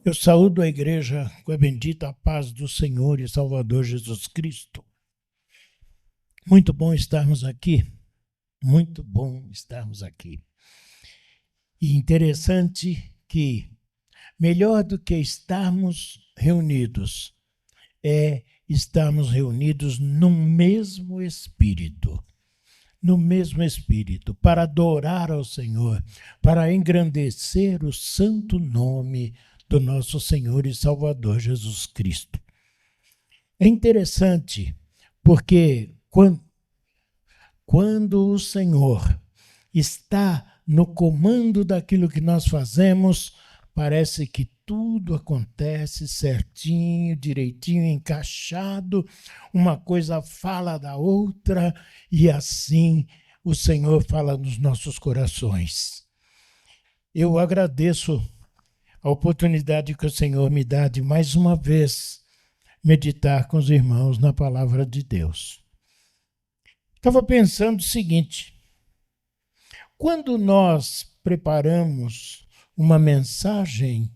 Eu saúdo a igreja com a bendita paz do Senhor e Salvador Jesus Cristo. Muito bom estarmos aqui. Muito bom estarmos aqui. E interessante que, melhor do que estarmos reunidos, é estarmos reunidos no mesmo Espírito. No mesmo Espírito, para adorar ao Senhor, para engrandecer o santo nome do nosso Senhor e Salvador Jesus Cristo. É interessante, porque quando o Senhor está no comando daquilo que nós fazemos, parece que tudo acontece certinho, direitinho, encaixado, uma coisa fala da outra, e assim o Senhor fala nos nossos corações. Eu agradeço a oportunidade que o Senhor me dá de mais uma vez meditar com os irmãos na palavra de Deus. Estava pensando o seguinte: quando nós preparamos uma mensagem,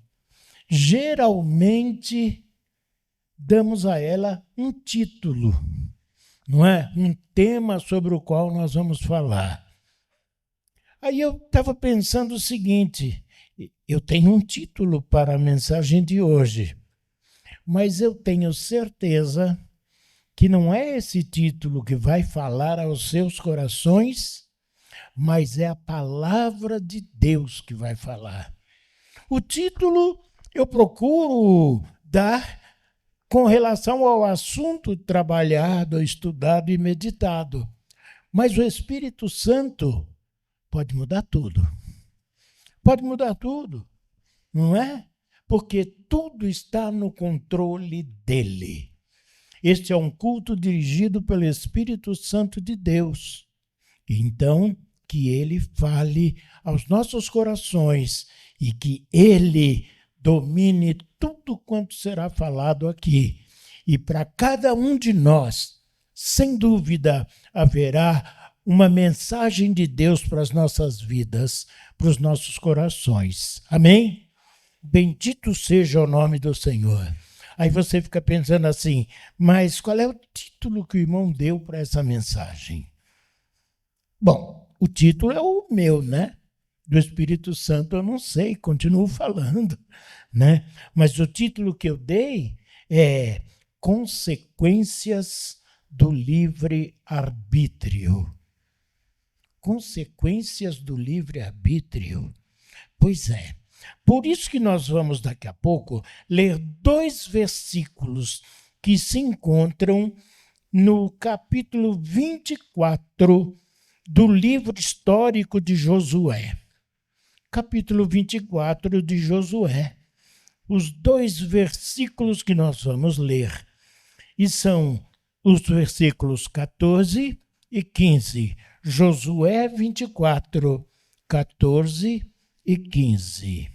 geralmente damos a ela um título, não é? Um tema sobre o qual nós vamos falar. Aí eu estava pensando o seguinte: eu tenho um título para a mensagem de hoje, mas eu tenho certeza que não é esse título que vai falar aos seus corações, mas é a palavra de Deus que vai falar. O título eu procuro dar com relação ao assunto trabalhado, estudado e meditado, mas o Espírito Santo pode mudar tudo. Pode mudar tudo, não é? Porque tudo está no controle dele. Este é um culto dirigido pelo Espírito Santo de Deus. Então, que ele fale aos nossos corações e que ele domine tudo quanto será falado aqui. E para cada um de nós, sem dúvida, haverá uma mensagem de Deus para as nossas vidas, para os nossos corações. Amém? Bendito seja o nome do Senhor. Aí você fica pensando assim, mas qual é o título que o irmão deu para essa mensagem? Bom, o título é o meu, né? Do Espírito Santo eu não sei, continuo falando, né? Mas o título que eu dei é Consequências do Livre-Arbítrio. Consequências do livre-arbítrio. Pois é. Por isso que nós vamos daqui a pouco ler 2 versículos que se encontram no capítulo 24 do livro histórico de Josué. Capítulo 24 de Josué. Os 2 versículos que nós vamos ler. E são os versículos 14 e 15. Josué 24, 14 e 15.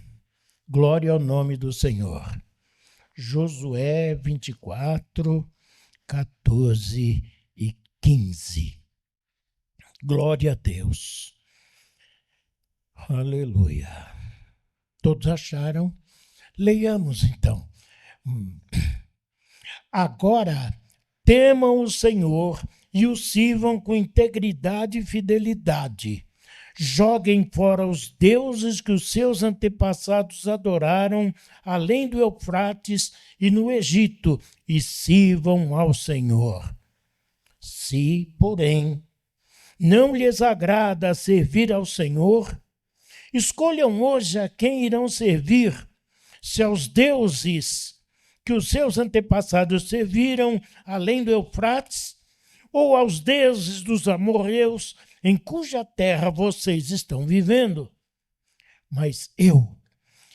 Glória ao nome do Senhor. Josué 24, 14 e 15. Glória a Deus. Aleluia. Todos acharam? Leiamos então. Agora, temam o Senhor e o sirvam com integridade e fidelidade. Joguem fora os deuses que os seus antepassados adoraram, além do Eufrates e no Egito, e sirvam ao Senhor. Se, porém, não lhes agrada servir ao Senhor, escolham hoje a quem irão servir, se aos deuses que os seus antepassados serviram, além do Eufrates, ou aos deuses dos amorreus, em cuja terra vocês estão vivendo. Mas eu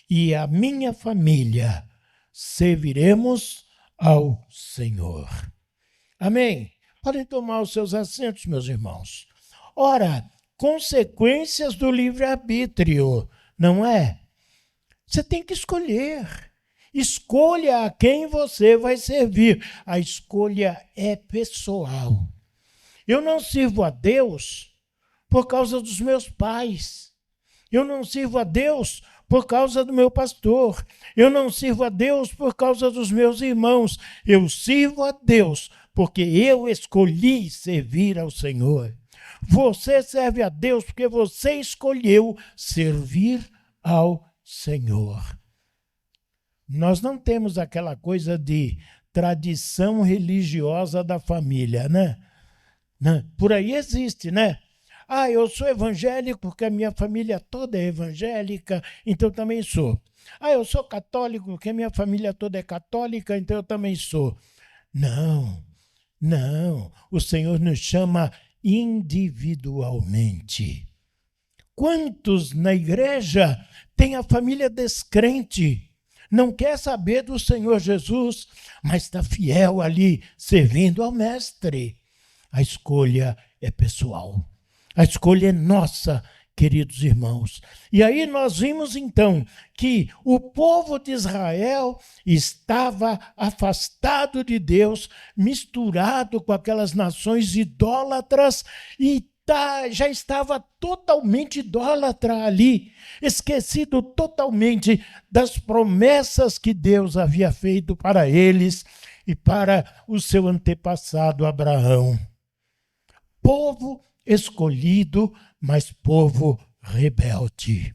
e a minha família serviremos ao Senhor. Amém? Podem tomar os seus assentos, meus irmãos. Ora, consequências do livre-arbítrio, não é? Você tem que escolher. Escolha a quem você vai servir. A escolha é pessoal. Eu não sirvo a Deus por causa dos meus pais. Eu não sirvo a Deus por causa do meu pastor. Eu não sirvo a Deus por causa dos meus irmãos. Eu sirvo a Deus porque eu escolhi servir ao Senhor. Você serve a Deus porque você escolheu servir ao Senhor. Nós não temos aquela coisa de tradição religiosa da família, né? Por aí existe, né? Eu sou evangélico porque a minha família toda é evangélica, então eu também sou. Eu sou católico porque a minha família toda é católica, então eu também sou. Não. O Senhor nos chama individualmente. Quantos na igreja têm a família descrente? Não quer saber do Senhor Jesus, mas está fiel ali, servindo ao Mestre. A escolha é pessoal. A escolha é nossa, queridos irmãos. E aí nós vimos então que o povo de Israel estava afastado de Deus, misturado com aquelas nações idólatras e já estava totalmente idólatra ali, esquecido totalmente das promessas que Deus havia feito para eles e para o seu antepassado Abraão. Povo escolhido, mas povo rebelde.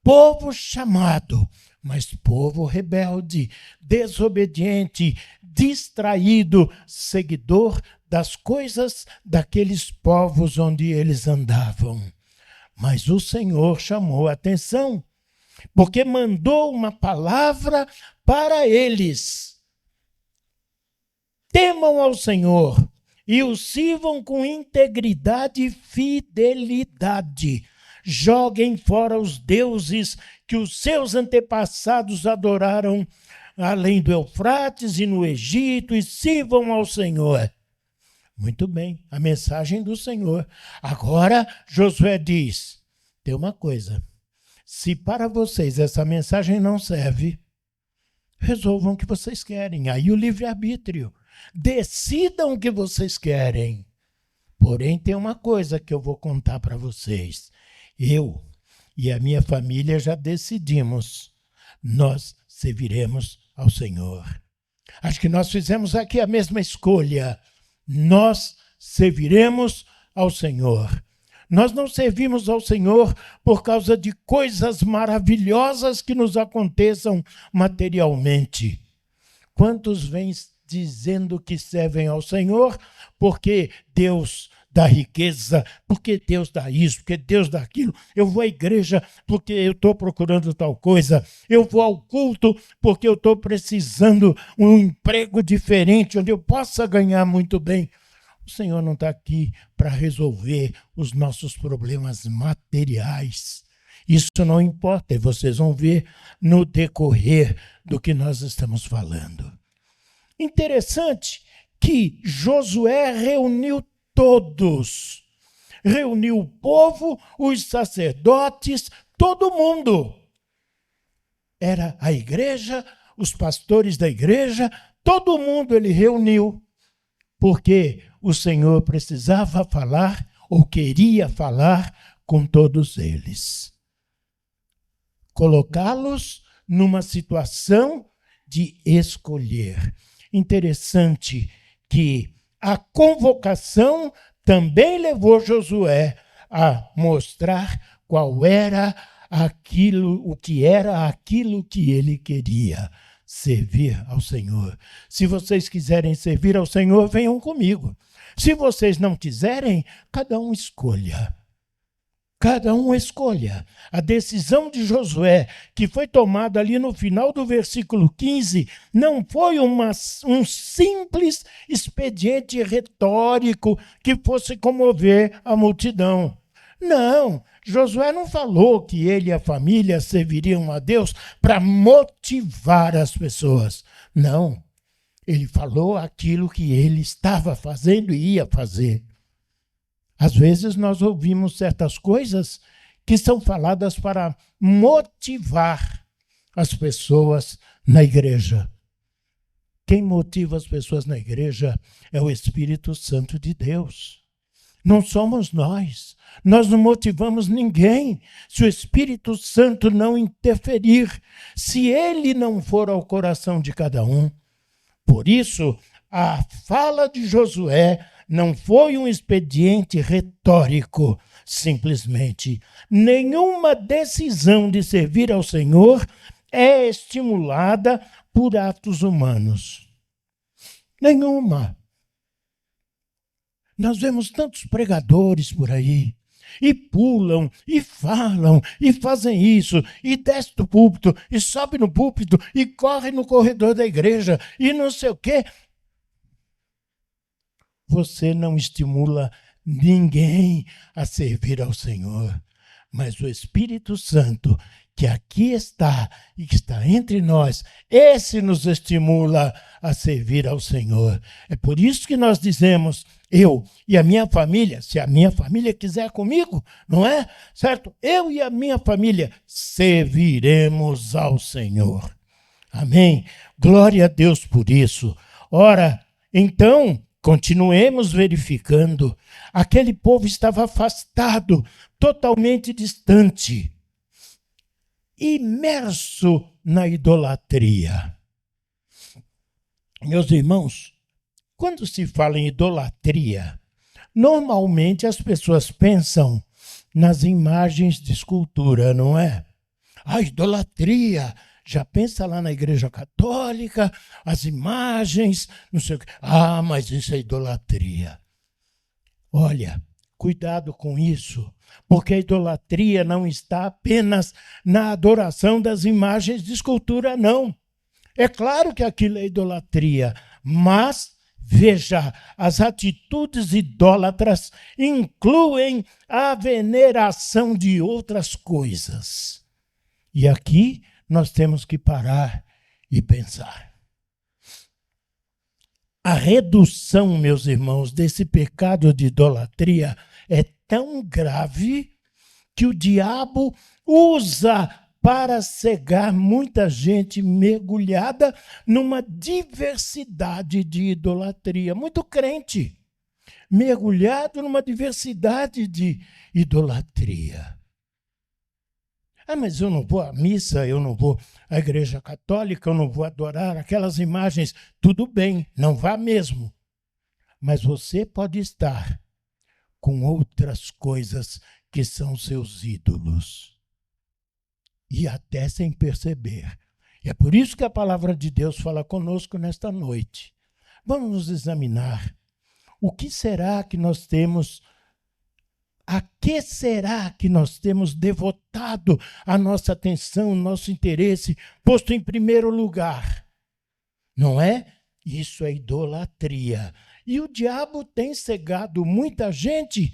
Povo chamado, mas povo rebelde, desobediente, distraído, seguidor das coisas daqueles povos onde eles andavam. Mas o Senhor chamou a atenção, porque mandou uma palavra para eles. Temam ao Senhor e o sirvam com integridade e fidelidade. Joguem fora os deuses que os seus antepassados adoraram além do Eufrates e no Egito e sirvam ao Senhor. Muito bem, a mensagem do Senhor. Agora Josué diz, tem uma coisa, se para vocês essa mensagem não serve, resolvam o que vocês querem. Aí o livre-arbítrio. Decidam o que vocês querem. Porém, tem uma coisa que eu vou contar para vocês. Eu e a minha família já decidimos. Nós serviremos ao Senhor. Acho que nós fizemos aqui a mesma escolha. Nós serviremos ao Senhor. Nós não servimos ao Senhor por causa de coisas maravilhosas que nos aconteçam materialmente. Quantos vêm dizendo que servem ao Senhor porque Deus dá riqueza, porque Deus dá isso, porque Deus dá aquilo. Eu vou à igreja porque eu estou procurando tal coisa. Eu vou ao culto porque eu estou precisando de um emprego diferente, onde eu possa ganhar muito bem. O Senhor não está aqui para resolver os nossos problemas materiais. Isso não importa, e vocês vão ver no decorrer do que nós estamos falando. Interessante que Josué reuniu todos. Reuniu o povo, os sacerdotes, todo mundo. Era a igreja, os pastores da igreja, todo mundo ele reuniu. Porque o Senhor precisava falar, ou queria falar, com todos eles. Colocá-los numa situação de escolher. Interessante que a convocação também levou Josué a mostrar qual era o que era aquilo que ele queria, servir ao Senhor. Se vocês quiserem servir ao Senhor, venham comigo. Se vocês não quiserem, cada um escolha. Cada um escolha. A decisão de Josué, que foi tomada ali no final do versículo 15, não foi um simples expediente retórico que fosse comover a multidão. Não, Josué não falou que ele e a família serviriam a Deus para motivar as pessoas. Não, ele falou aquilo que ele estava fazendo e ia fazer. Às vezes nós ouvimos certas coisas que são faladas para motivar as pessoas na igreja. Quem motiva as pessoas na igreja é o Espírito Santo de Deus. Não somos nós. Nós não motivamos ninguém. Se o Espírito Santo não interferir, se ele não for ao coração de cada um. Por isso, a fala de Josué não foi um expediente retórico, simplesmente. Nenhuma decisão de servir ao Senhor é estimulada por atos humanos. Nenhuma. Nós vemos tantos pregadores por aí, e pulam, e falam, e fazem isso, e desce do púlpito, e sobe no púlpito, e corre no corredor da igreja, e não sei o quê. Você não estimula ninguém a servir ao Senhor, mas o Espírito Santo, que aqui está e que está entre nós, esse nos estimula a servir ao Senhor. É por isso que nós dizemos, eu e a minha família, se a minha família quiser comigo, não é? Certo? Eu e a minha família serviremos ao Senhor. Amém? Glória a Deus por isso. Ora, então, continuemos verificando. Aquele povo estava afastado, totalmente distante, imerso na idolatria. Meus irmãos, quando se fala em idolatria, normalmente as pessoas pensam nas imagens de escultura, não é? A idolatria, já pensa lá na Igreja Católica, as imagens, não sei o quê. Ah, mas isso é idolatria. Olha, cuidado com isso, porque a idolatria não está apenas na adoração das imagens de escultura, não. É claro que aquilo é idolatria, mas, veja, as atitudes idólatras incluem a veneração de outras coisas. E aqui nós temos que parar e pensar. A redução, meus irmãos, desse pecado de idolatria é tão grave que o diabo usa para cegar muita gente mergulhada numa diversidade de idolatria. Muito crente mergulhado numa diversidade de idolatria. Ah, mas eu não vou à missa, eu não vou à igreja católica, eu não vou adorar aquelas imagens. Tudo bem, não vá mesmo. Mas você pode estar com outras coisas que são seus ídolos. E até sem perceber. E é por isso que a palavra de Deus fala conosco nesta noite. Vamos nos examinar. O que será que nós temos, a que será que nós temos devotado a nossa atenção, o nosso interesse, posto em primeiro lugar? Não é? Isso é idolatria. E o diabo tem cegado muita gente,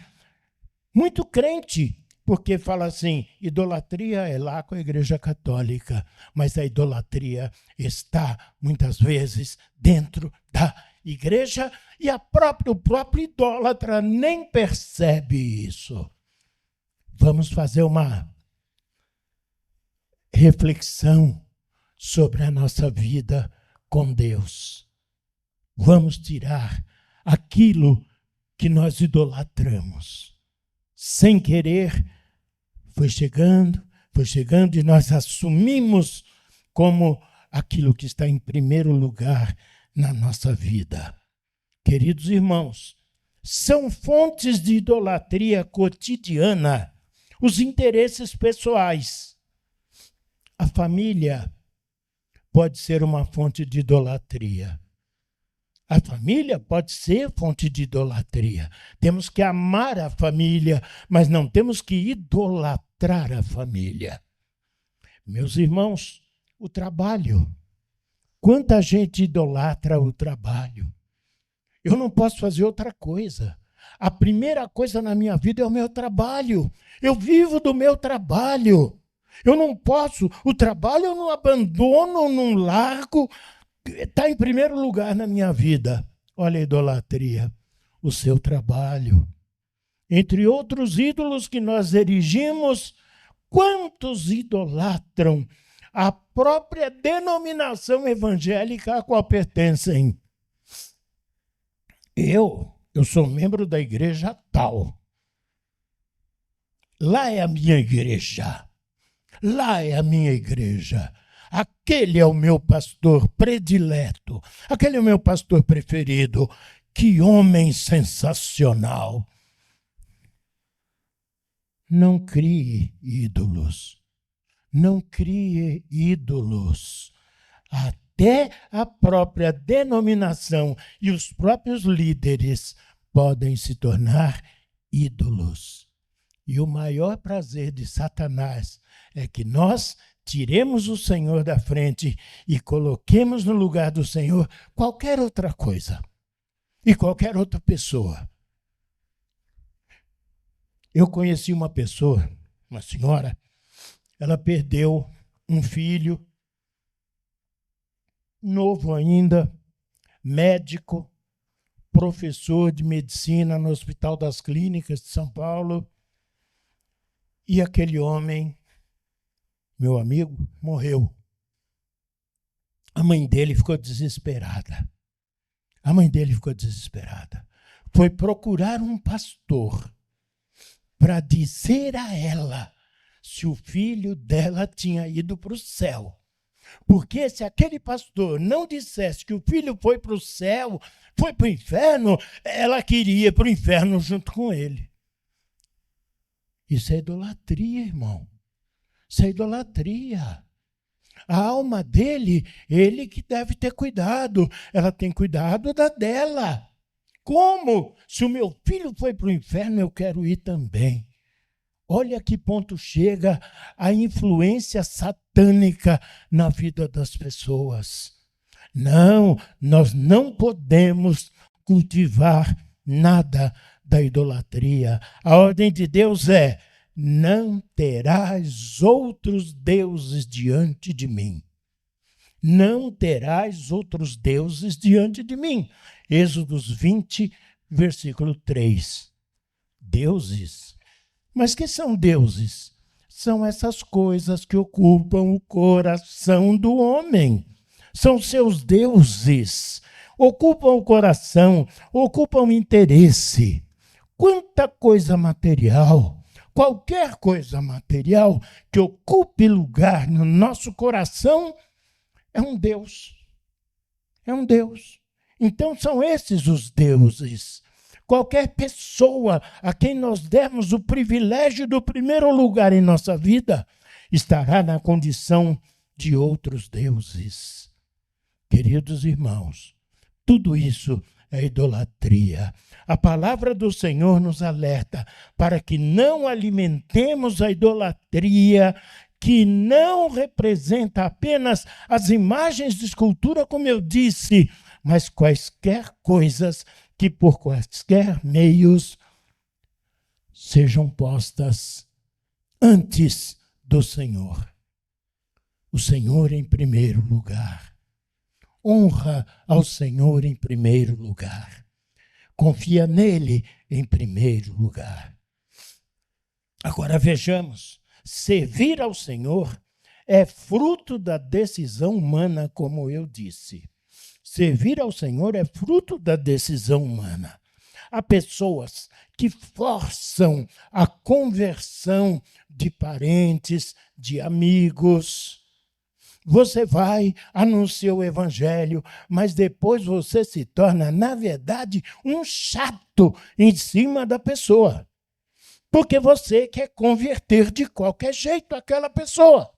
muito crente, porque fala assim, idolatria é lá com a Igreja Católica, mas a idolatria está, muitas vezes, dentro da igreja e o próprio idólatra nem percebe isso. Vamos fazer uma reflexão sobre a nossa vida com Deus. Vamos tirar aquilo que nós idolatramos. Sem querer, foi chegando e nós assumimos como aquilo que está em primeiro lugar na nossa vida. Queridos irmãos, são fontes de idolatria cotidiana os interesses pessoais. A família pode ser uma fonte de idolatria. A família pode ser fonte de idolatria. Temos que amar a família, mas não temos que idolatrar a família. Meus irmãos, o trabalho. Quanta gente idolatra o trabalho. Eu não posso fazer outra coisa. A primeira coisa na minha vida é o meu trabalho. Eu vivo do meu trabalho. Eu não posso. O trabalho eu não abandono, não largo. Está em primeiro lugar na minha vida. Olha a idolatria. O seu trabalho. Entre outros ídolos que nós erigimos, quantos idolatram a própria denominação evangélica a qual pertencem? Eu Eu sou membro da igreja tal. Lá é a minha igreja. Lá é a minha igreja. Aquele é o meu pastor predileto. Aquele é o meu pastor preferido. Que homem sensacional. Não crie ídolos. Não crie ídolos. Até a própria denominação e os próprios líderes podem se tornar ídolos. E o maior prazer de Satanás é que nós tiremos o Senhor da frente e coloquemos no lugar do Senhor qualquer outra coisa e qualquer outra pessoa. Eu conheci uma pessoa, uma senhora, ela perdeu um filho, novo ainda, médico, professor de medicina no Hospital das Clínicas de São Paulo. E aquele homem, meu amigo, morreu. A mãe dele ficou desesperada. A mãe dele ficou desesperada. Foi procurar um pastor para dizer a ela se o filho dela tinha ido para o céu. Porque se aquele pastor não dissesse que o filho foi para o céu, foi para o inferno, ela queria ir para o inferno junto com ele. Isso é idolatria, irmão. Isso é idolatria. A alma dele, ele que deve ter cuidado. Ela tem cuidado da dela. Como? Se o meu filho foi para o inferno, eu quero ir também. Olha que ponto chega a influência satânica na vida das pessoas. Não, nós não podemos cultivar nada da idolatria. A ordem de Deus é: não terás outros deuses diante de mim. Não terás outros deuses diante de mim. Êxodos 20, versículo 3. Deuses. Mas que são deuses? São essas coisas que ocupam o coração do homem. São seus deuses. Ocupam o coração, ocupam o interesse. Quanta coisa material, qualquer coisa material que ocupe lugar no nosso coração é um Deus. É um Deus. Então são esses os deuses. Qualquer pessoa a quem nós dermos o privilégio do primeiro lugar em nossa vida estará na condição de outros deuses. Queridos irmãos, tudo isso é idolatria. A palavra do Senhor nos alerta para que não alimentemos a idolatria, que não representa apenas as imagens de escultura, como eu disse, mas quaisquer coisas que por quaisquer meios sejam postas antes do Senhor. O Senhor em primeiro lugar. Honra ao Senhor em primeiro lugar. Confia nele em primeiro lugar. Agora vejamos, servir ao Senhor é fruto da decisão humana, como eu disse. Servir ao Senhor é fruto da decisão humana. Há pessoas que forçam a conversão de parentes, de amigos. Você vai, anuncia o evangelho, mas depois você se torna, na verdade, um chato em cima da pessoa. Porque você quer converter de qualquer jeito aquela pessoa.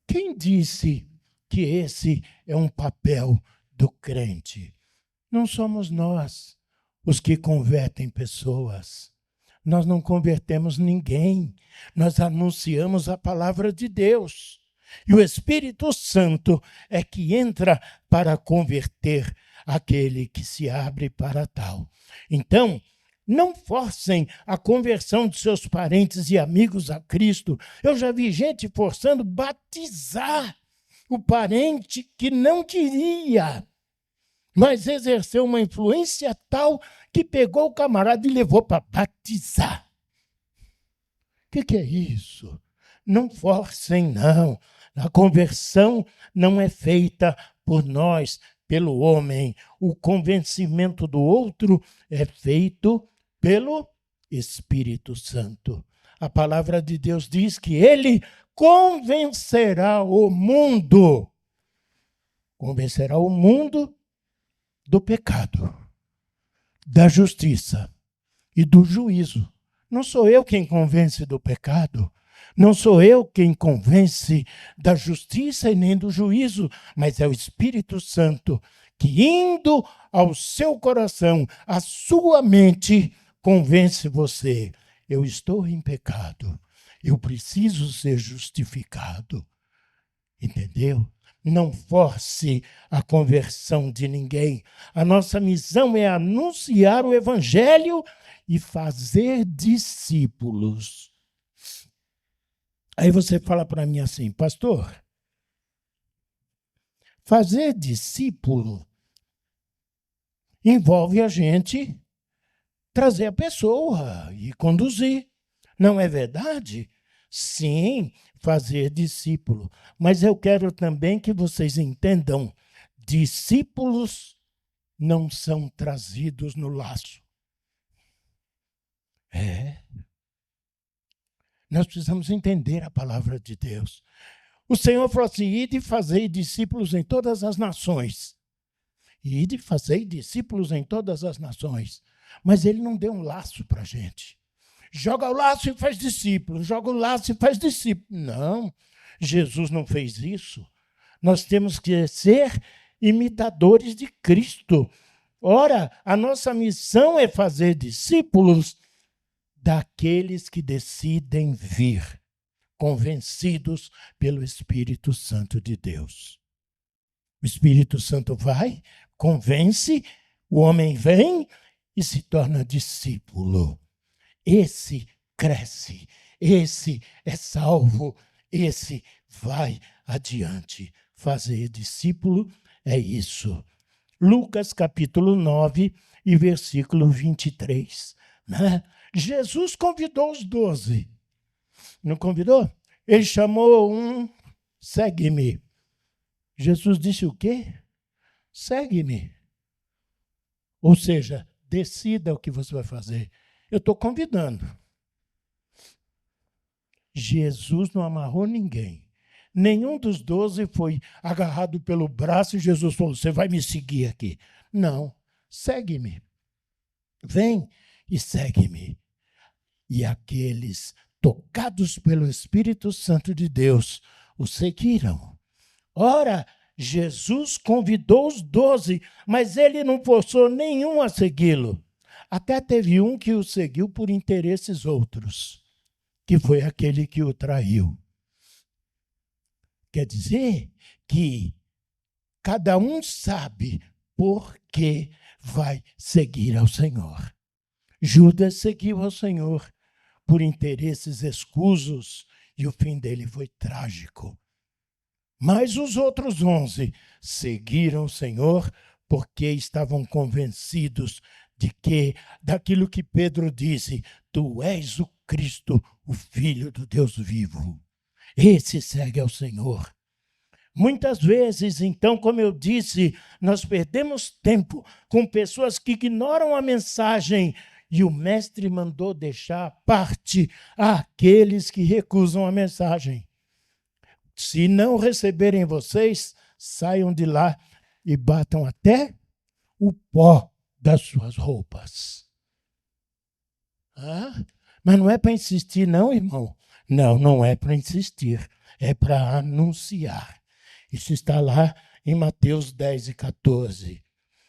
Quem disse que esse é um papel do crente? Não somos nós os que convertem pessoas. Nós não convertemos ninguém. Nós anunciamos a palavra de Deus. E o Espírito Santo é que entra para converter aquele que se abre para tal. Então, não forcem a conversão de seus parentes e amigos a Cristo. Eu já vi gente forçando batizar o parente que não queria, mas exerceu uma influência tal que pegou o camarada e levou para batizar. O que é isso? Não forcem, não. A conversão não é feita por nós pelo homem. O convencimento do outro é feito pelo Espírito Santo. A palavra de Deus diz que ele convencerá o mundo. Convencerá o mundo do pecado, da justiça e do juízo. Não sou eu quem convence do pecado, não sou eu quem convence da justiça e nem do juízo, mas é o Espírito Santo que, indo ao seu coração, à sua mente, convence você. Eu estou em pecado, eu preciso ser justificado. Entendeu? Não force a conversão de ninguém. A nossa missão é anunciar o Evangelho e fazer discípulos. Aí você fala para mim assim, pastor, fazer discípulo envolve a gente trazer a pessoa e conduzir. Não é verdade? Sim, fazer discípulo. Mas eu quero também que vocês entendam, discípulos não são trazidos no laço. Nós precisamos entender a palavra de Deus. O Senhor falou assim, ide e fazei discípulos em todas as nações. Ide e fazei discípulos em todas as nações. Mas ele não deu um laço para a gente. Joga o laço e faz discípulo. Joga o laço e faz discípulo. Não, Jesus não fez isso. Nós temos que ser imitadores de Cristo. Ora, a nossa missão é fazer discípulos daqueles que decidem vir, convencidos pelo Espírito Santo de Deus. O Espírito Santo vai, convence, o homem vem e se torna discípulo. Esse cresce, esse é salvo, esse vai adiante. Fazer discípulo é isso. Lucas capítulo 9 e versículo 23. Né? Jesus convidou os 12. Não convidou? Ele chamou um, segue-me. Jesus disse o quê? Segue-me. Ou seja, decida o que você vai fazer. Eu estou convidando. Jesus não amarrou ninguém. Nenhum dos 12 foi agarrado pelo braço e Jesus falou, você vai me seguir aqui. Não, segue-me. Vem e segue-me. E aqueles tocados pelo Espírito Santo de Deus o seguiram. Ora, Jesus convidou os 12, mas ele não forçou nenhum a segui-lo. Até teve um que o seguiu por interesses outros, que foi aquele que o traiu. Quer dizer que cada um sabe por que vai seguir ao Senhor. Judas seguiu ao Senhor por interesses escusos e o fim dele foi trágico. Mas os outros 11 seguiram o Senhor porque estavam convencidos de que, daquilo que Pedro disse, tu és o Cristo, o Filho do Deus vivo. Esse segue ao Senhor. Muitas vezes, então, como eu disse, nós perdemos tempo com pessoas que ignoram a mensagem e o mestre mandou deixar à parte aqueles que recusam a mensagem. Se não receberem vocês, saiam de lá e batam até o pó das suas roupas. Mas não é para insistir, não, irmão. Não, não é para insistir. É para anunciar. Isso está lá em Mateus 10 e 14.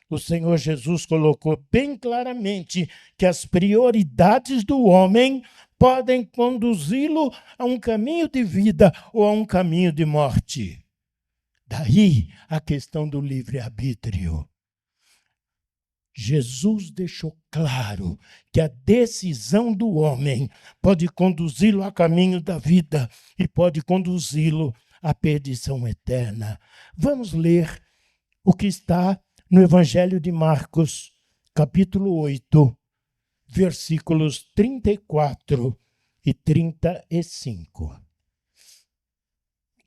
O Senhor Jesus colocou bem claramente que as prioridades do homem podem conduzi-lo a um caminho de vida ou a um caminho de morte. Daí a questão do livre-arbítrio. Jesus deixou claro que a decisão do homem pode conduzi-lo a caminho da vida e pode conduzi-lo à perdição eterna. Vamos ler o que está no Evangelho de Marcos, capítulo 8, versículos 34 e 35.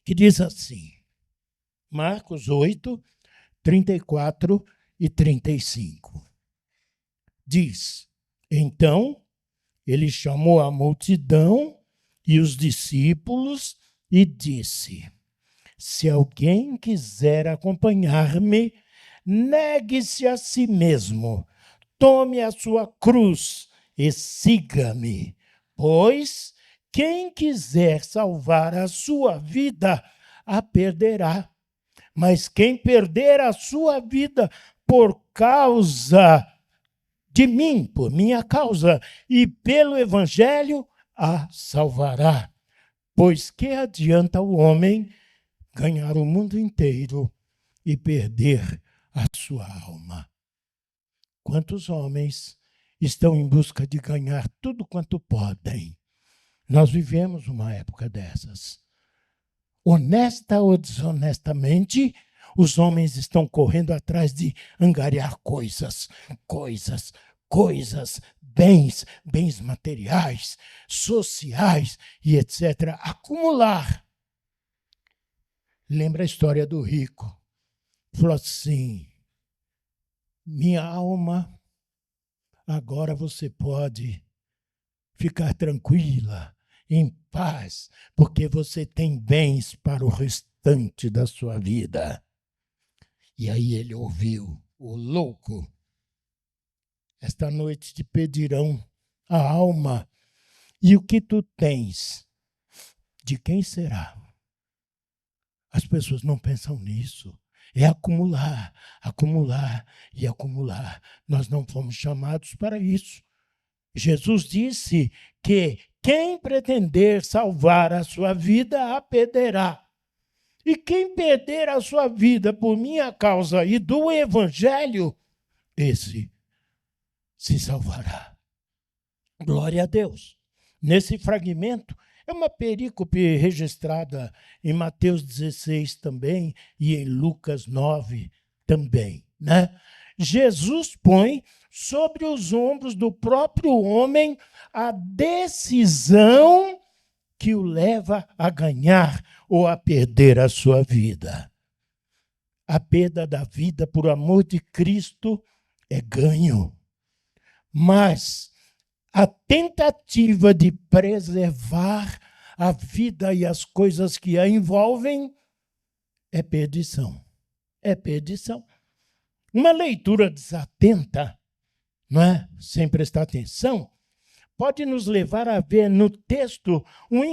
Que diz assim, Marcos 8, 34 e 35. Diz: então ele chamou a multidão e os discípulos e disse: se alguém quiser acompanhar-me, negue-se a si mesmo, tome a sua cruz e siga-me. Pois quem quiser salvar a sua vida, a perderá. Mas quem perder a sua vida por causa de mim, por minha causa, e pelo Evangelho, a salvará. Pois que adianta o homem ganhar o mundo inteiro e perder a sua alma? Quantos homens estão em busca de ganhar tudo quanto podem? Nós vivemos uma época dessas. Honesta ou desonestamente, os homens estão correndo atrás de angariar coisas, bens materiais, sociais e etc. Acumular. Lembra a história do rico? Falou assim: minha alma, agora você pode ficar tranquila, em paz, porque você tem bens para o restante da sua vida. E aí ele ouviu: o louco, esta noite te pedirão a alma, e o que tu tens, de quem será? As pessoas não pensam nisso. É acumular, acumular e acumular. Nós não fomos chamados para isso. Jesus disse que quem pretender salvar a sua vida, a perderá. E quem perder a sua vida por minha causa e do Evangelho, esse se salvará. Glória a Deus. Nesse fragmento, é uma perícope registrada em Mateus 16 também e em Lucas 9 também, né? Jesus põe sobre os ombros do próprio homem a decisão que o leva a ganhar ou a perder a sua vida. A perda da vida por amor de Cristo é ganho. Mas a tentativa de preservar a vida e as coisas que a envolvem é perdição. É perdição. Uma leitura desatenta, não é? Sem prestar atenção, pode nos levar a ver no texto um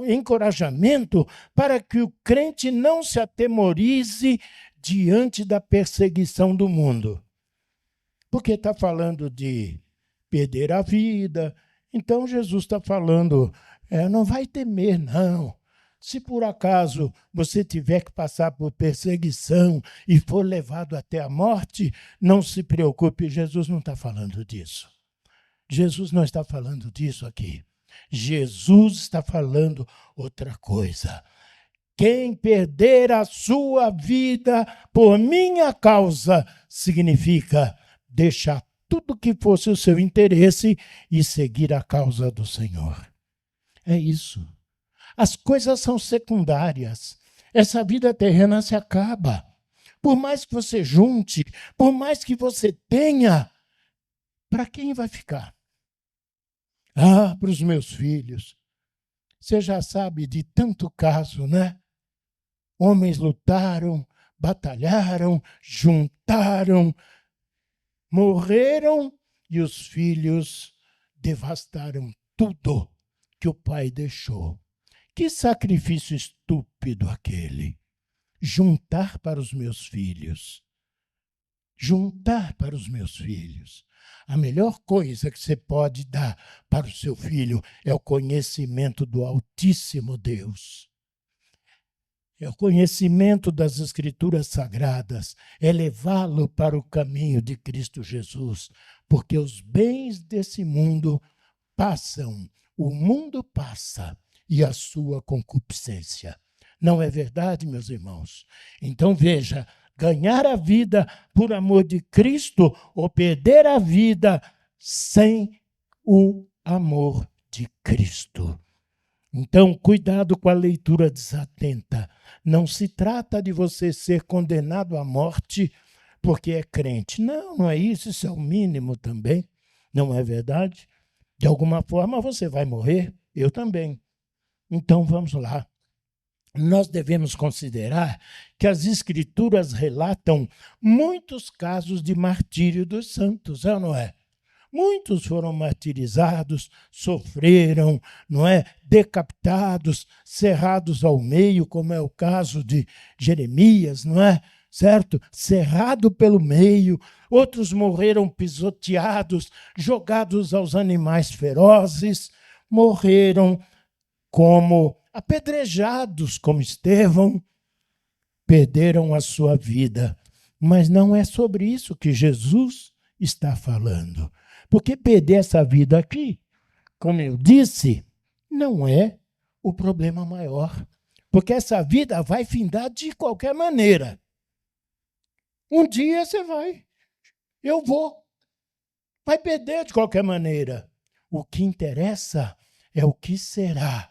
encorajamento para que o crente não se atemorize diante da perseguição do mundo. Porque está falando de perder a vida, então Jesus está falando, não vai temer, não. Se por acaso você tiver que passar por perseguição e for levado até a morte, não se preocupe, Jesus não está falando disso. Jesus não está falando disso aqui. Jesus está falando outra coisa. Quem perder a sua vida por minha causa, significa deixar tudo que fosse o seu interesse e seguir a causa do Senhor. É isso. As coisas são secundárias. Essa vida terrena se acaba. Por mais que você junte, por mais que você tenha, para quem vai ficar? Para os meus filhos. Você já sabe de tanto caso, né? Homens lutaram, batalharam, juntaram, morreram e os filhos devastaram tudo que o pai deixou. Que sacrifício estúpido aquele. Juntar para os meus filhos. Juntar para os meus filhos. A melhor coisa que você pode dar para o seu filho é o conhecimento do Altíssimo Deus. É o conhecimento das Escrituras Sagradas. É levá-lo para o caminho de Cristo Jesus. Porque os bens desse mundo passam. O mundo passa. E a sua concupiscência. Não é verdade, meus irmãos? Então veja, ganhar a vida por amor de Cristo ou perder a vida sem o amor de Cristo. Então, cuidado com a leitura desatenta. Não se trata de você ser condenado à morte porque é crente. Não, não é isso. Isso é o mínimo também. Não é verdade? De alguma forma você vai morrer. Eu também. Então, vamos lá. Nós devemos considerar que as Escrituras relatam muitos casos de martírio dos santos, é ou não é? Muitos foram martirizados, sofreram, não é? Decapitados, cerrados ao meio, como é o caso de Jeremias, não é? Certo? Cerrado pelo meio, outros morreram pisoteados, jogados aos animais ferozes, morreram como apedrejados, como Estevão, perderam a sua vida. Mas não é sobre isso que Jesus está falando. Porque perder essa vida aqui, como eu disse, não é o problema maior. Porque essa vida vai findar de qualquer maneira. Um dia você vai. Eu vou. Vai perder de qualquer maneira. O que interessa é o que será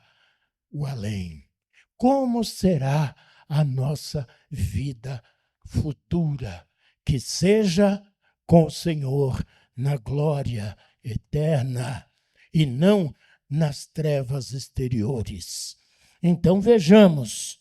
o além. Como será a nossa vida futura? Que seja com o Senhor na glória eterna e não nas trevas exteriores. Então vejamos,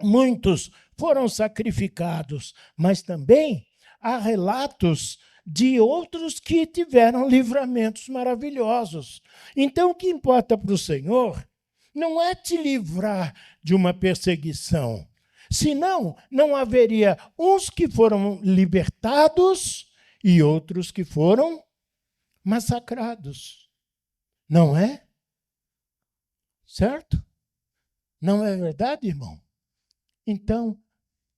muitos foram sacrificados, mas também há relatos de outros que tiveram livramentos maravilhosos. Então o que importa para o Senhor não é te livrar de uma perseguição. Senão, não haveria uns que foram libertados e outros que foram massacrados. Não é? Certo? Não é verdade, irmão? Então,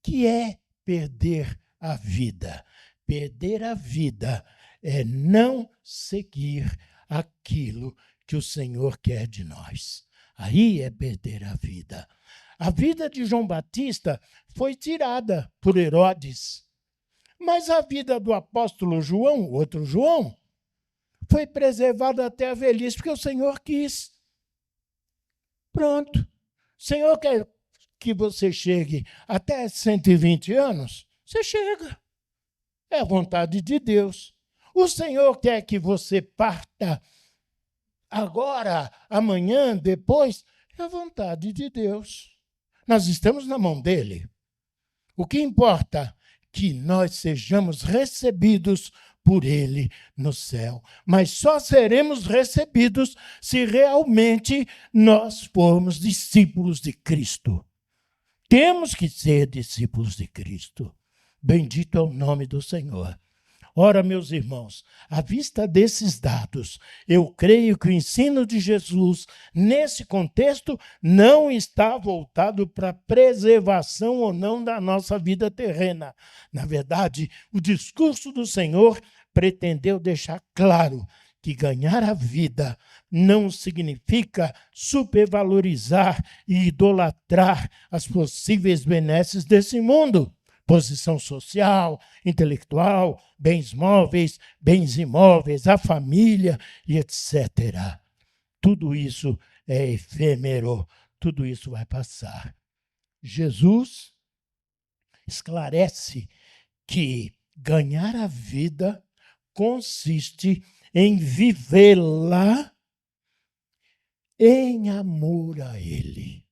que é perder a vida? Perder a vida é não seguir aquilo que o Senhor quer de nós. Aí é perder a vida. A vida de João Batista foi tirada por Herodes. Mas a vida do apóstolo João, outro João, foi preservada até a velhice, porque o Senhor quis. Pronto. O Senhor quer que você chegue até 120 anos? Você chega. É a vontade de Deus. O Senhor quer que você parta agora, amanhã, depois? É a vontade de Deus. Nós estamos na mão dele. O que importa é que nós sejamos recebidos por ele no céu. Mas só seremos recebidos se realmente nós formos discípulos de Cristo. Temos que ser discípulos de Cristo. Bendito é o nome do Senhor. Ora, meus irmãos, à vista desses dados, eu creio que o ensino de Jesus, nesse contexto, não está voltado para a preservação ou não da nossa vida terrena. Na verdade, o discurso do Senhor pretendeu deixar claro que ganhar a vida não significa supervalorizar e idolatrar as possíveis benesses desse mundo. Posição social, intelectual, bens móveis, bens imóveis, a família e etc. Tudo isso é efêmero, tudo isso vai passar. Jesus esclarece que ganhar a vida consiste em vivê-la em amor a Ele.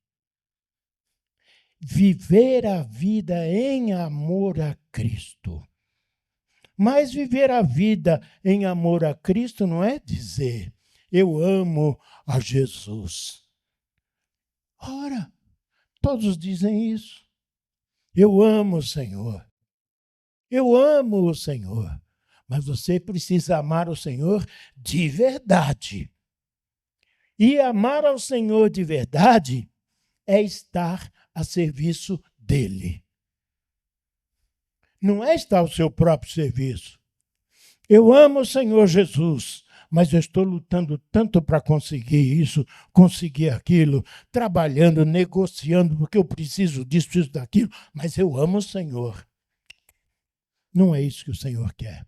Viver a vida em amor a Cristo. Mas viver a vida em amor a Cristo não é dizer, eu amo a Jesus. Ora, todos dizem isso. Eu amo o Senhor. Eu amo o Senhor. Mas você precisa amar o Senhor de verdade. E amar ao Senhor de verdade é estar a serviço dele. Não é estar ao seu próprio serviço. Eu amo o Senhor Jesus, mas eu estou lutando tanto para conseguir isso, conseguir aquilo, trabalhando, negociando, porque eu preciso disso, preciso daquilo, mas eu amo o Senhor. Não é isso que o Senhor quer.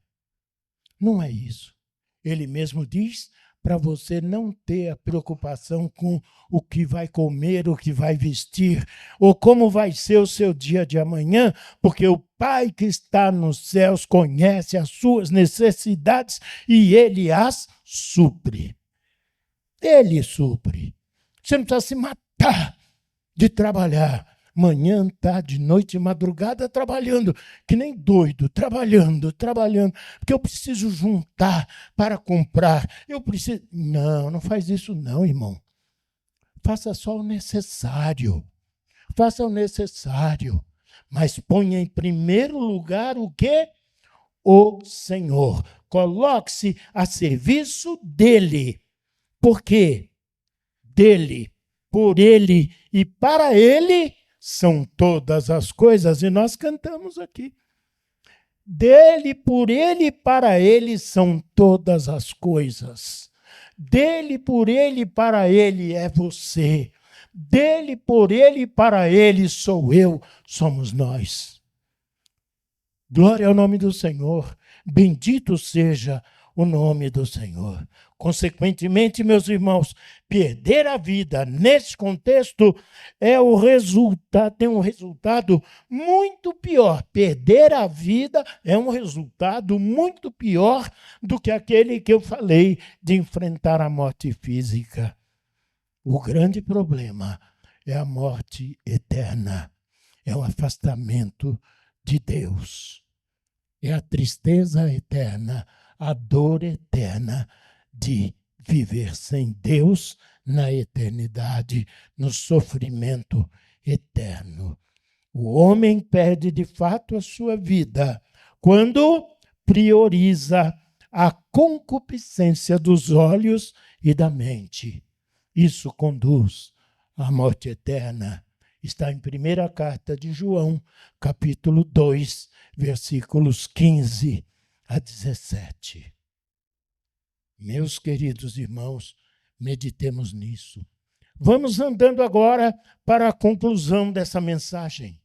Não é isso. Ele mesmo diz, para você não ter a preocupação com o que vai comer, o que vai vestir, ou como vai ser o seu dia de amanhã, porque o Pai que está nos céus conhece as suas necessidades e Ele as supre. Ele supre. Você não precisa se matar de trabalhar. Manhã, tarde, noite, madrugada, trabalhando, que nem doido, trabalhando, porque eu preciso juntar para comprar. Eu preciso. Não, não faz isso não, irmão. Faça só o necessário. Faça o necessário. Mas ponha em primeiro lugar o quê? O Senhor. Coloque-se a serviço dele. Por quê? Dele, por ele e para ele são todas as coisas, e nós cantamos aqui. Dele, por ele e para ele são todas as coisas. Dele, por ele e para ele é você. Dele, por ele e para ele sou eu, somos nós. Glória ao nome do Senhor. Bendito seja o nome do Senhor. Consequentemente, meus irmãos, perder a vida nesse contexto é o resultado, tem um resultado muito pior. Perder a vida é um resultado muito pior do que aquele que eu falei de enfrentar a morte física. O grande problema é a morte eterna, é o afastamento de Deus, é a tristeza eterna, a dor eterna de viver sem Deus na eternidade, no sofrimento eterno. O homem perde de fato a sua vida quando prioriza a concupiscência dos olhos e da mente. Isso conduz à morte eterna. Está em 1ª carta de João, capítulo 2, versículos 15 a 17. Meus queridos irmãos, meditemos nisso. Vamos andando agora para a conclusão dessa mensagem.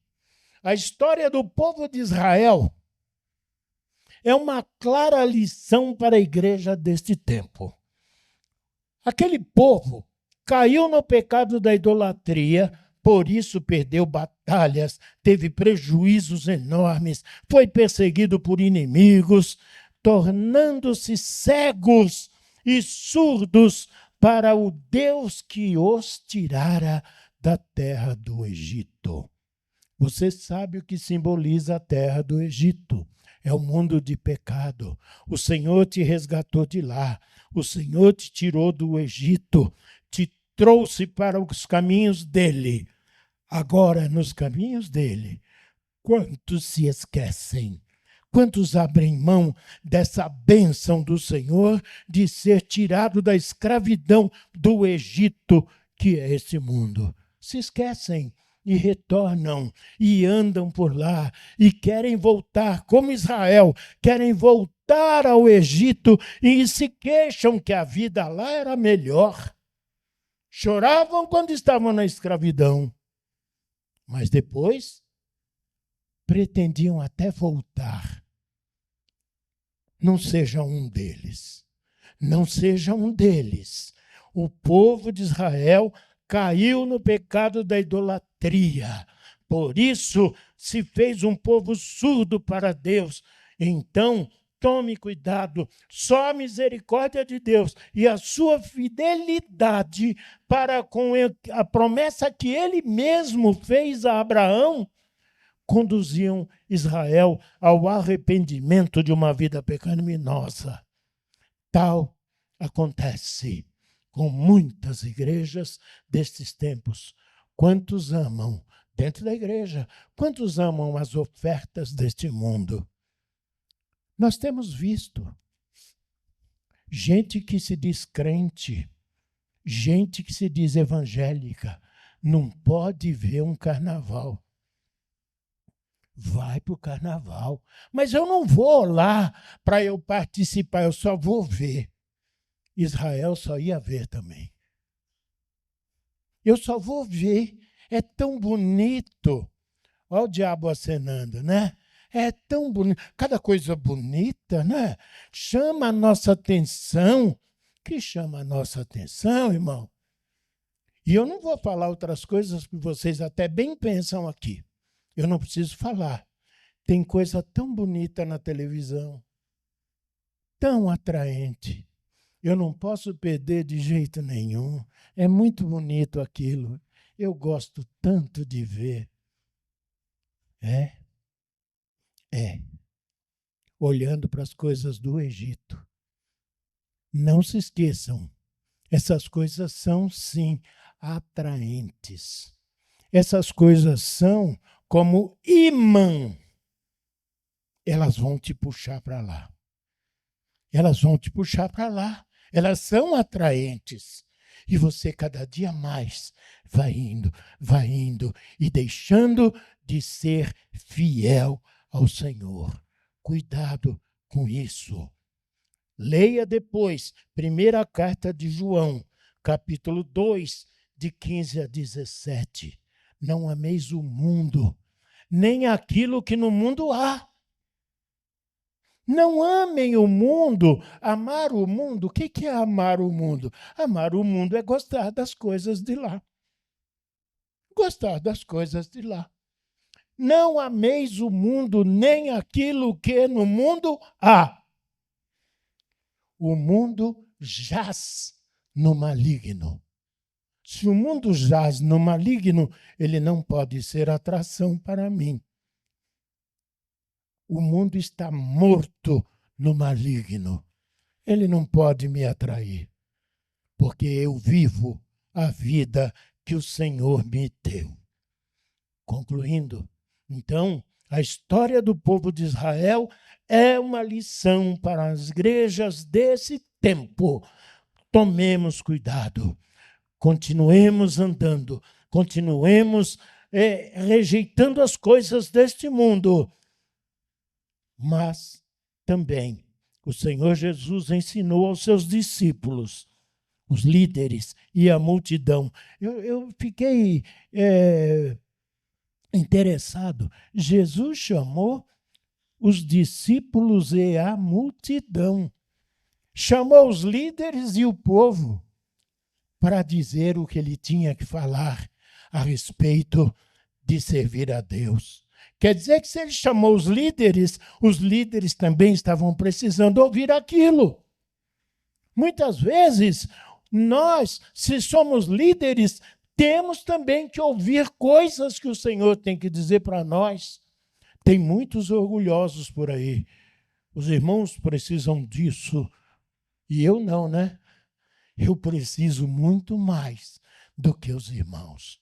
A história do povo de Israel é uma clara lição para a igreja deste tempo. Aquele povo caiu no pecado da idolatria, por isso perdeu batalhas, teve prejuízos enormes, foi perseguido por inimigos, tornando-se cegos e surdos para o Deus que os tirara da terra do Egito. Você sabe o que simboliza a terra do Egito? É o mundo de pecado. O Senhor te resgatou de lá. O Senhor te tirou do Egito, te trouxe para os caminhos dele. Agora, nos caminhos dele, quantos se esquecem? Quantos abrem mão dessa bênção do Senhor de ser tirado da escravidão do Egito, que é esse mundo? Se esquecem e retornam e andam por lá e querem voltar, como Israel, querem voltar ao Egito e se queixam que a vida lá era melhor. Choravam quando estavam na escravidão, mas depois pretendiam até voltar. Não seja um deles. Não seja um deles. O povo de Israel caiu no pecado da idolatria. Por isso se fez um povo surdo para Deus. Então, tome cuidado. Só a misericórdia de Deus e a sua fidelidade para com a promessa que ele mesmo fez a Abraão conduziam Israel ao arrependimento de uma vida pecaminosa. Tal acontece com muitas igrejas destes tempos. Quantos amam, dentro da igreja, quantos amam as ofertas deste mundo? Nós temos visto gente que se diz crente, gente que se diz evangélica, não pode ver um carnaval. Vai para o carnaval. Mas eu não vou lá para eu participar, eu só vou ver. Israel só ia ver também. Eu só vou ver. É tão bonito. Olha o diabo acenando, né? É tão bonito. Cada coisa bonita, né? Chama a nossa atenção. que chama a nossa atenção, irmão, e eu não vou falar outras coisas que vocês até bem pensam aqui. Eu não preciso falar. Tem coisa tão bonita na televisão, tão atraente. Eu não posso perder de jeito nenhum. É muito bonito aquilo. Eu gosto tanto de ver. É. Olhando para as coisas do Egito. Não se esqueçam, essas coisas são, sim, atraentes. Essas coisas são como imã. Elas vão te puxar para lá. Elas vão te puxar para lá. Elas são atraentes. E você cada dia mais vai indo e deixando de ser fiel ao Senhor. Cuidado com isso. Leia depois, primeira carta de João, capítulo 2, de 15 a 17. Não ameis o mundo, nem aquilo que no mundo há. Não amem o mundo. Amar o mundo, o que é amar o mundo? Amar o mundo é gostar das coisas de lá. Gostar das coisas de lá. Não ameis o mundo, nem aquilo que no mundo há. O mundo jaz no maligno. Se o mundo jaz no maligno, ele não pode ser atração para mim. O mundo está morto no maligno. Ele não pode me atrair, porque eu vivo a vida que o Senhor me deu. Concluindo, então, a história do povo de Israel é uma lição para as igrejas desse tempo. Tomemos cuidado, continuemos andando, continuemos rejeitando as coisas deste mundo. Mas também o Senhor Jesus ensinou aos seus discípulos, os líderes e a multidão. Eu fiquei interessado. Jesus chamou os discípulos e a multidão. Chamou os líderes e o povo para dizer o que ele tinha que falar a respeito de servir a Deus. Quer dizer que se ele chamou os líderes também estavam precisando ouvir aquilo. Muitas vezes, nós, se somos líderes, temos também que ouvir coisas que o Senhor tem que dizer para nós. Tem muitos orgulhosos por aí. Os irmãos precisam disso. E eu não, né? Eu preciso muito mais do que os irmãos.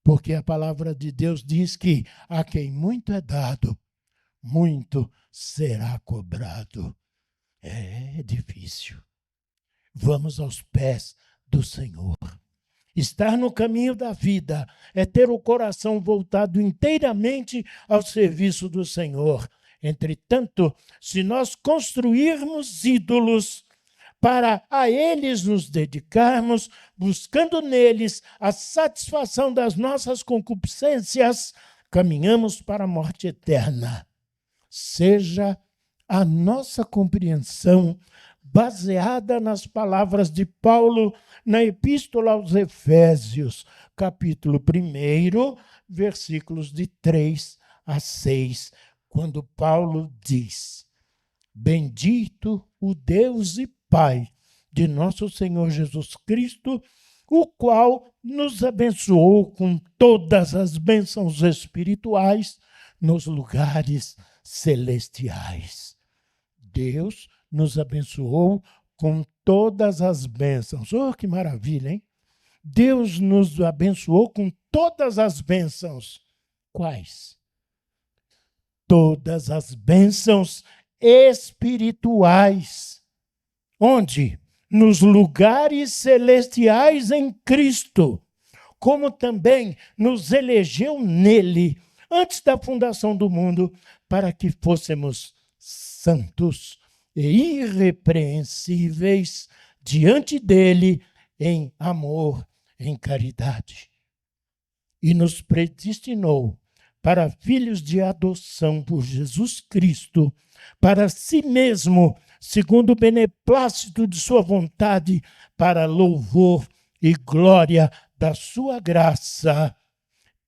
Porque a palavra de Deus diz que a quem muito é dado, muito será cobrado. É difícil. Vamos aos pés do Senhor. Estar no caminho da vida é ter o coração voltado inteiramente ao serviço do Senhor. Entretanto, se nós construirmos ídolos para a eles nos dedicarmos, buscando neles a satisfação das nossas concupiscências, caminhamos para a morte eterna. Seja a nossa compreensão baseada nas palavras de Paulo na Epístola aos Efésios, capítulo 1, versículos de 3 a 6, quando Paulo diz: Bendito o Deus e Pai de nosso Senhor Jesus Cristo, o qual nos abençoou com todas as bênçãos espirituais nos lugares celestiais. Deus nos abençoou com todas as bênçãos. Oh, que maravilha, hein? Deus nos abençoou com todas as bênçãos. Quais? Todas as bênçãos espirituais. Onde? Nos lugares celestiais em Cristo, como também nos elegeu nele, antes da fundação do mundo, para que fôssemos santos e irrepreensíveis diante dele em amor, em caridade. E nos predestinou para filhos de adoção por Jesus Cristo, para si mesmo, segundo o beneplácito de sua vontade, para louvor e glória da sua graça,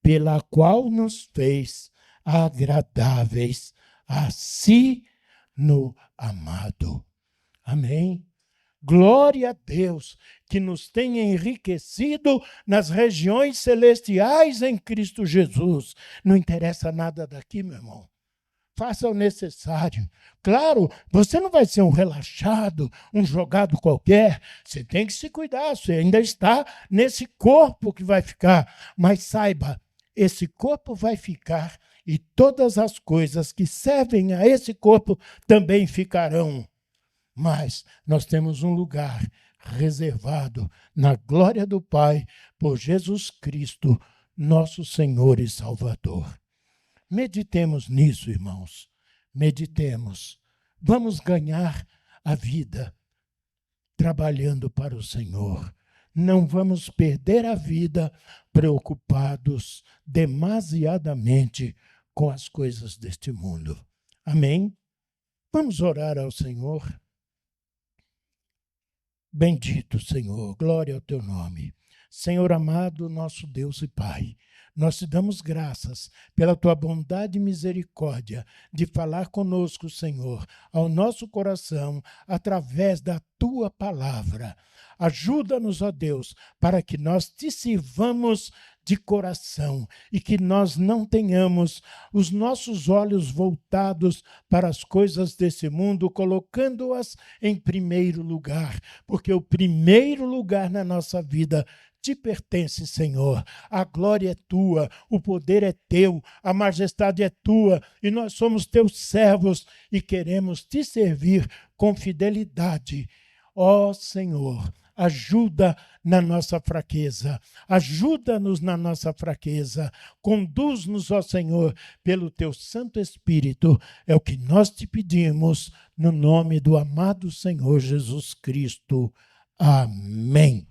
pela qual nos fez agradáveis a si no amado. Amém. Glória a Deus, que nos tem enriquecido nas regiões celestiais em Cristo Jesus. Não interessa nada daqui, meu irmão. Faça o necessário. Claro, você não vai ser um relaxado, um jogado qualquer. Você tem que se cuidar. Você ainda está nesse corpo que vai ficar. Mas saiba, esse corpo vai ficar e todas as coisas que servem a esse corpo também ficarão. Mas nós temos um lugar reservado na glória do Pai por Jesus Cristo, nosso Senhor e Salvador. Meditemos nisso, irmãos. Meditemos. Vamos ganhar a vida trabalhando para o Senhor. Não vamos perder a vida preocupados demasiadamente com as coisas deste mundo. Amém? Vamos orar ao Senhor. Bendito, Senhor, glória ao teu nome. Senhor amado, nosso Deus e Pai, nós te damos graças pela tua bondade e misericórdia de falar conosco, Senhor, ao nosso coração, através da tua palavra. Ajuda-nos, ó Deus, para que nós te sirvamos de coração e que nós não tenhamos os nossos olhos voltados para as coisas desse mundo, colocando-as em primeiro lugar, porque o primeiro lugar na nossa vida te pertence, Senhor. A glória é tua, o poder é teu, a majestade é tua, e nós somos teus servos e queremos te servir com fidelidade. Ó Senhor, ajuda na nossa fraqueza, ajuda-nos na nossa fraqueza, conduz-nos, ó Senhor, pelo teu Santo Espírito, é o que nós te pedimos, no nome do amado Senhor Jesus Cristo. Amém.